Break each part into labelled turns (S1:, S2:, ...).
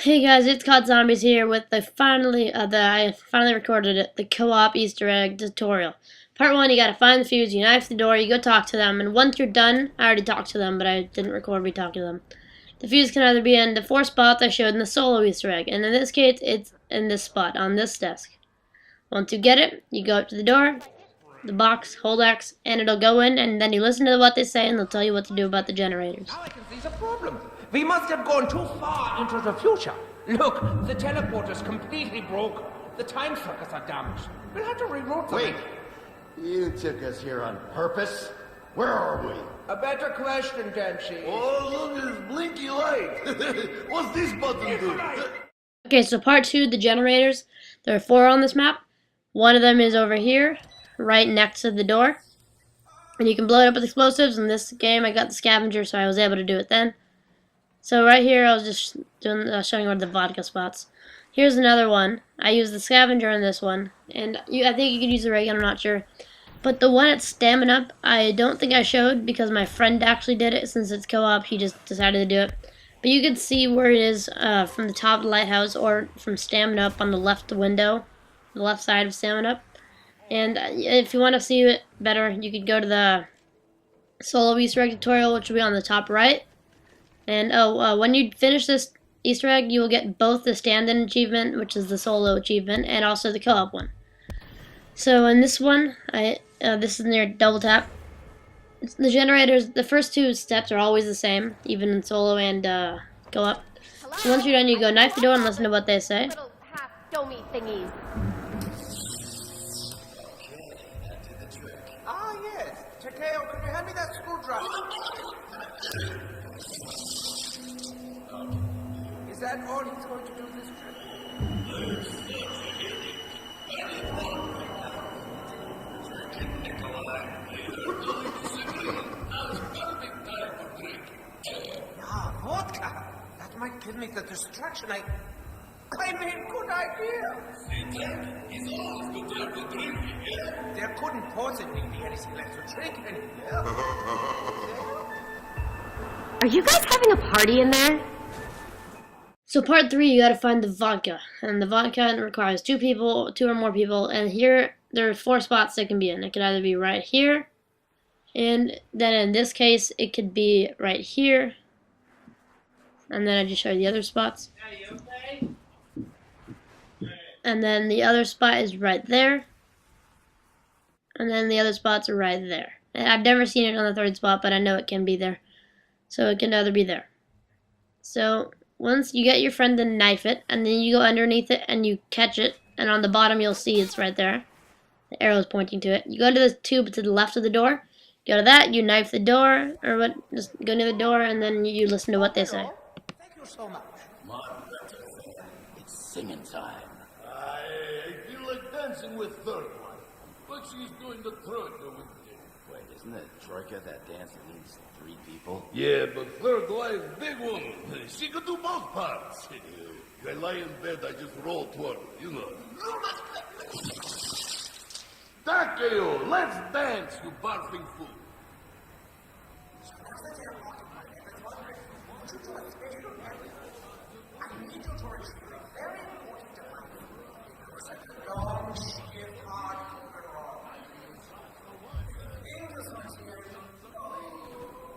S1: Hey guys, it's ItsCODZombies here with I finally recorded it, the co-op Easter egg tutorial. Part 1, you gotta find the fuse, you knife the door, you go talk to them, and once you're done, I already talked to them, but I didn't record me talking to them. The fuse can either be in the 4 spots I showed in the solo Easter egg, and in this case, it's in this spot, on this desk. Once you get it, you go up to the door, the box, hold X, and it'll go in, and then you listen to what they say, and they'll tell you what to do about the generators.
S2: Now I can see the problem. We must have gone too far into the future. Look, the teleporter's completely broke. The time circuits are damaged. We'll have to reroute them.
S3: Wait! You took us here on purpose? Where are we?
S2: A better question, Dempsey.
S3: Oh, look at this blinky light! What's this button do?
S1: Okay, so part 2, the generators. There are 4 on this map. One of them is over here, right next to the door. And you can blow it up with explosives. In this game, I got the scavenger, so I was able to do it then. So right here, I was just doing showing where the vodka spots. Here's another one. I used the scavenger in this one, and I think you could use the ray gun. I'm not sure, but the one at stamina, I don't think I showed because my friend actually did it. Since it's co-op, he just decided to do it. But you can see where it is from the top of the lighthouse, or from stamina up on the left window, the left side of stamina up. And if you want to see it better, you could go to the solo Easter egg tutorial, which will be on the top right. And when you finish this Easter egg, you will get both the stand-in achievement, which is the solo achievement, and also the co-op one. So in this one, this is near double tap. The generators, the first 2 steps are always the same, even in solo and co-op. So once you're done, you go knife the door and listen to what they say.
S4: Little half-domey thingies.
S2: Ah, yes. Takeo, could you hand me that screwdriver? Is that all he's going to do this trip? Ah, vodka! That might give me the distraction I mean, good idea! There couldn't possibly be anything left to drink anymore.
S4: Are you guys having a party in there?
S1: So part 3, you gotta find the vodka, and the vodka requires 2 people, 2 or more people, and here there are 4 spots they can be in. It could either be right here, and then in this case it could be right here, and then I just show you the other spots. And then the other spot is right there, and then the other spots are right there. And I've never seen it on the 3rd spot, but I know it can be there, so it can either be there. So once you get your friend to knife it, and then you go underneath it and you catch it, and on the bottom you'll see it's right there. The arrow is pointing to it. You go to the tube to the left of the door, go to that, you knife the door, or what? Just go near the door, and then you listen to what they say.
S2: Thank you so much.
S3: It's singing time. I feel like dancing with third one. But she's doing the troika with me. Wait, isn't it troika that dance needs 3 people? Yeah, but third line is big woman. She could do both parts. I lie in bed, I just roll toward her, you know. Takeo, let's dance, you barfing fool.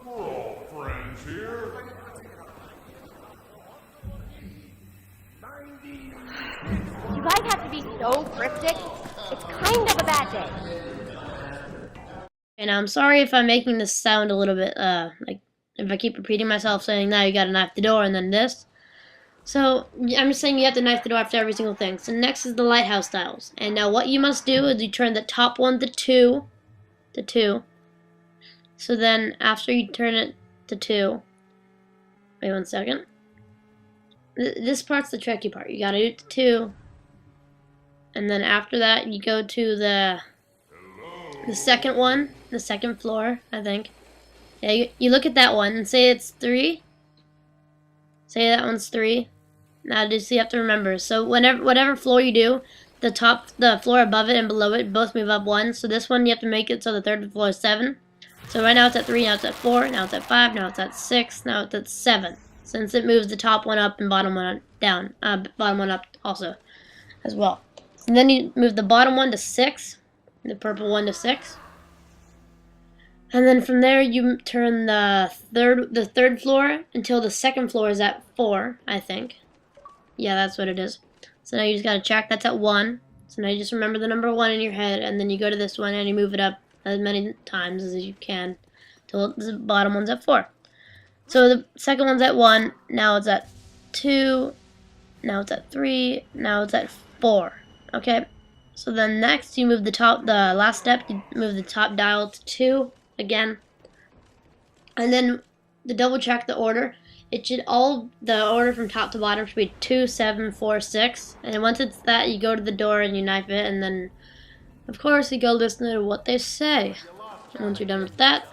S5: We're all friends here.
S4: You guys have to be so cryptic. It's kind of a bad day.
S1: And I'm sorry if I'm making this sound a little bit, like, if I keep repeating myself saying, now you gotta knife the door, and then this. So, I'm just saying you have to knife the door after every single thing. So next is the Lighthouse Dials. And now what you must do is you turn the top one to 2. So then, after you turn it to 2, wait 1 second. This part's the tricky part. You gotta do it to 2. And then after that, you go to the second one, the second floor, I think. Yeah, you look at that one and say it's 3. Say that one's 3. Now, just you have to remember. So whatever floor you do, the floor above it and below it both move up 1. So this one you have to make it so the 3rd floor is 7. So right now it's at 3, now it's at 4, now it's at 5, now it's at 6, now it's at 7. since it moves the top one up and bottom one down. Bottom one up also, as well. And then you move the bottom one to 6, the purple one to 6. And then from there you turn the third floor until the second floor is at 4, I think. Yeah, that's what it is. So now you just gotta check that's at 1. So now you just remember the number 1 in your head, and then you go to this one and you move it up as many times as you can till the bottom one's at 4. So the second one's at 1, now it's at 2, now it's at 3, now it's at 4. Okay? So then next you move the last step, you move the top dial to 2 again. And then to double check the order, the order from top to bottom should be 2, 7, 4, 6. And then once it's that, you go to the door and you knife it, and then of course you go listen to what they say. And once you're done with that,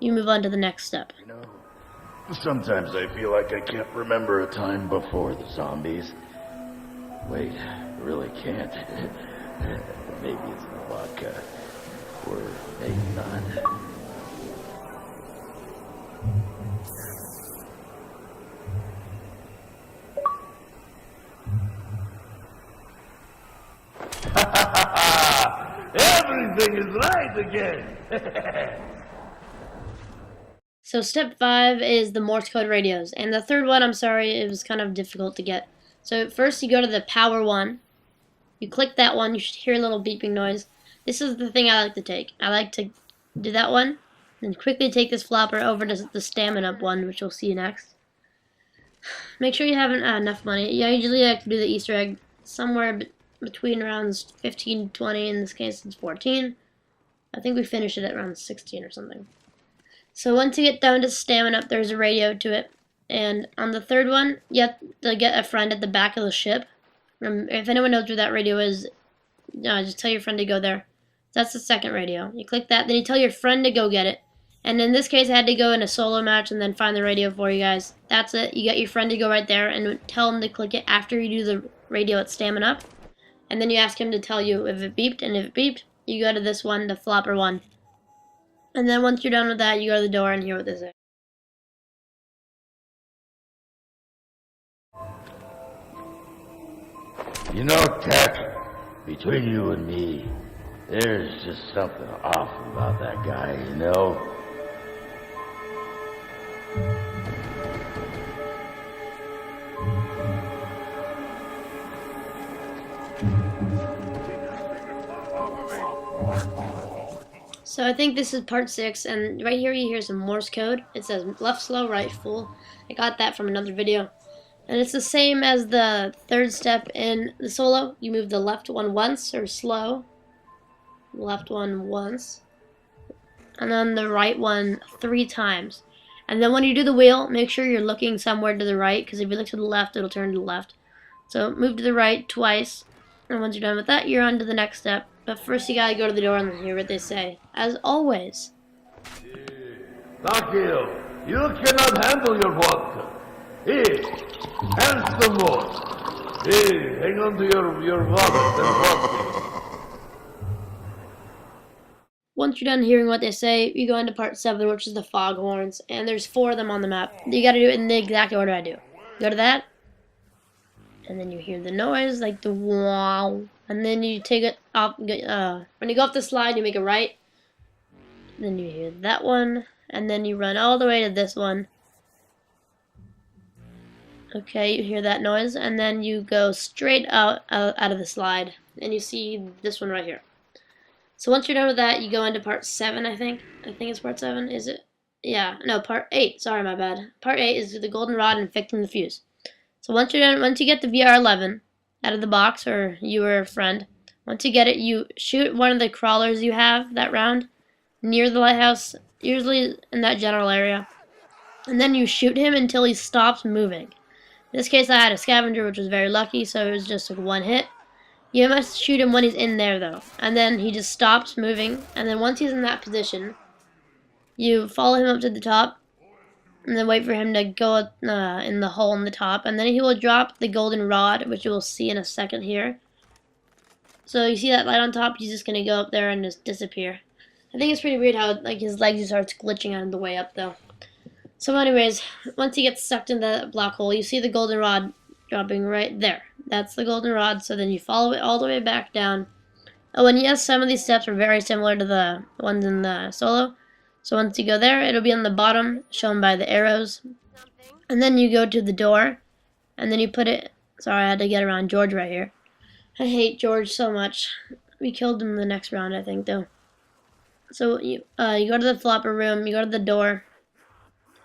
S1: you move on to the next step.
S3: Sometimes I feel like I can't remember a time before the zombies. Wait, I really can't. Maybe it's the vodka. Or maybe not. Everything is right again!
S1: So step 5 is the Morse code radios. And the third one, I'm sorry, it was kind of difficult to get. So first you go to the power one. You click that one, you should hear a little beeping noise. This is the thing I like to take. I like to do that one, and quickly take this flopper over to the stamina one, which we'll see next. Make sure you have enough money. Yeah, I usually like to do the Easter egg somewhere between rounds 15 to 20. In this case, it's 14. I think we finished it at round 16 or something. So once you get down to stamina, there's a radio to it. And on the third one, you have to get a friend at the back of the ship. If anyone knows where that radio is, just tell your friend to go there. That's the second radio. You click that, then you tell your friend to go get it. And in this case, I had to go in a solo match and then find the radio for you guys. That's it. You get your friend to go right there and tell him to click it after you do the radio at stamina up. And then you ask him to tell you if it beeped, and if it beeped, you go to this one, the flopper one. And then once you're done with that, you go to the door and hear what they say.
S3: You know, Tech, between you and me, there's just something off about that guy, you know?
S1: So I think this is part 6, and right here you hear some Morse code. It says left slow, right full. I got that from another video. And it's the same as the third step in the solo. You move the left one once, or slow. Left one once. And then the right one 3 times. And then when you do the wheel, make sure you're looking somewhere to the right, because if you look to the left, it'll turn to the left. So move to the right twice. And once you're done with that, you're on to the next step. But first you gotta go to the door and hear what they say. As always.
S3: Tranquilo. You cannot handle your vodka. Here, have some more. Here, hang on to your wallet and vodka.
S1: Once you're done hearing what they say, you go into part 7, which is the Foghorns. And there's 4 of them on the map. You gotta do it in the exact order I do. Go to that. And then you hear the noise, like the wow. And then you take it off, when you go off the slide, you make a right. Then you hear that one. And then you run all the way to this one. Okay, you hear that noise. And then you go straight out of the slide. And you see this one right here. So once you're done with that, you go into part 7, I think. I think it's part 7, is it? Yeah, no, part 8. Sorry, my bad. Part 8 is the golden rod and fixing the fuse. So once you're done, once you get the VR11 out of the box, or you or a friend, once you get it, you shoot one of the crawlers you have that round near the lighthouse, usually in that general area, and then you shoot him until he stops moving. In this case, I had a scavenger, which was very lucky, so it was just like 1 hit. You must shoot him when he's in there, though, and then he just stops moving, and then once he's in that position, you follow him up to the top, and then wait for him to go in the hole in the top, and then he will drop the golden rod, which you will see in a second here. So you see that light on top, he's just going to go up there and just disappear. I think it's pretty weird how like his legs just starts glitching on the way up, though. So anyways, once you get sucked into that black hole, you see the golden rod dropping right there. That's the golden rod, so then you follow it all the way back down. Oh, and yes, some of these steps are very similar to the ones in the solo. So once you go there, it'll be on the bottom, shown by the arrows. And then you go to the door, and then you put it... Sorry, I had to get around George right here. I hate George so much. We killed him the next round, I think, though. So you go to the flopper room, you go to the door,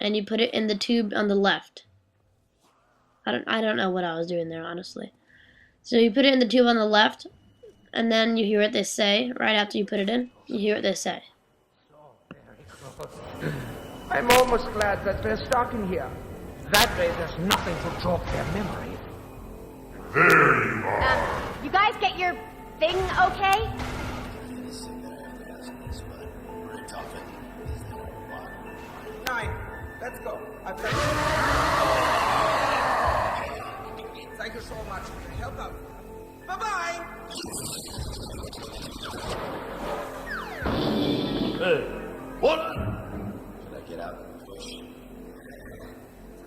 S1: and you put it in the tube on the left. I don't know what I was doing there, honestly. So you put it in the tube on the left, and then you hear what they say. Right after you put it in, you hear what they say.
S2: I'm almost glad that we're stuck in here. That way there's nothing to jog their memory.
S5: There you are.
S4: You guys get your thing okay?
S2: Nine, let's go. Thank you so much for your help out. Bye-bye.
S3: Hey, what? Should I get out?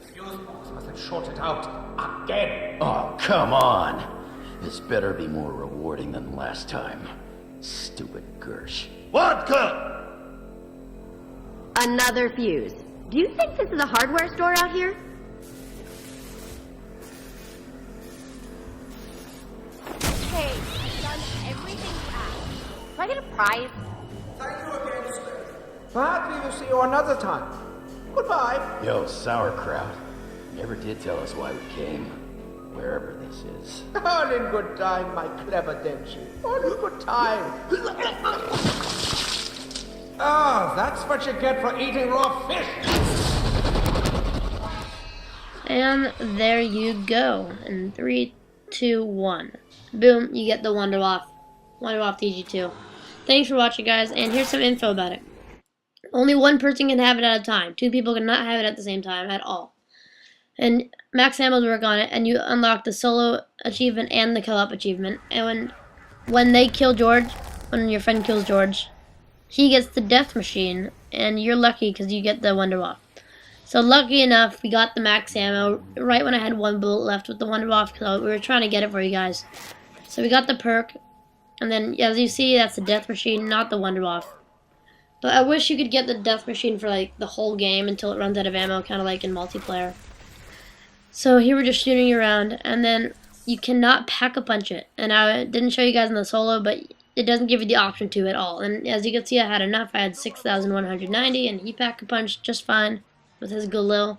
S2: The fuse box must have shorted out again.
S3: Oh, come on. This better be more rewarding than last time. Stupid Gersh. Vodka!
S4: Another fuse. Do you think this is a hardware store out here? Hey, I've done everything you asked. Do I get a prize?
S2: Thank you again, sir. But we will see you another time. Goodbye.
S3: Yo, sauerkraut. Never did tell us why we came. Wherever this is.
S2: All in good time, my clever Denshi. All in good time. Oh, that's what you get for eating raw fish.
S1: And there you go. In 3, 2, 1. Boom, you get the Wonderwaff. Wonderwaff DG2. Thanks for watching, guys, and here's some info about it. Only one person can have it at a time. 2 people cannot have it at the same time at all. And max ammos work on it, and you unlock the solo achievement and the co-op achievement. And when they kill George, when your friend kills George, he gets the death machine, and you're lucky because you get the Wonderwaff. So lucky enough, we got the max ammo right when I had 1 bullet left with the Wonderwaff, because we were trying to get it for you guys. So we got the perk, and then as you see, that's the death machine, not the Wonderwaff. But I wish you could get the death machine for like the whole game until it runs out of ammo, kind of like in multiplayer. So here we're just shooting around, and then you cannot pack-a-punch it. And I didn't show you guys in the solo, but it doesn't give you the option to at all. And as you can see, I had enough. I had 6,190, and he pack-a-punched just fine with his Galil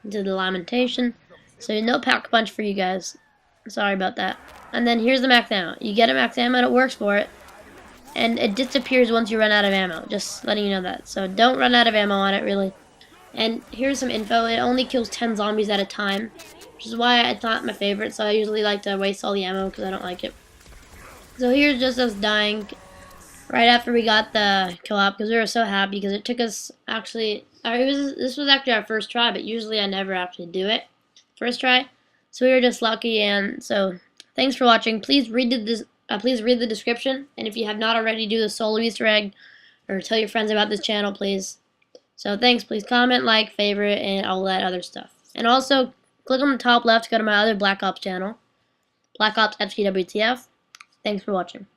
S1: into the Lamentation. So no pack-a-punch for you guys. Sorry about that. And then here's the max ammo. You get a max ammo, and it works for it. And it disappears once you run out of ammo. Just letting you know that. So don't run out of ammo on it, really. And here's some info. It only kills 10 zombies at a time, which is why it's not my favorite. So I usually like to waste all the ammo because I don't like it. So here's just us dying right after we got the co-op because we were so happy because it took us actually. This was actually our first try, but usually I never actually do it first try. So we were just lucky, and so thanks for watching. Please read the description, and if you have not already, do the solo Easter egg or tell your friends about this channel, please. So thanks, please comment, like, favorite, and all that other stuff. And also, click on the top left to go to my other Black Ops channel, Black Ops FCWTF. Thanks for watching.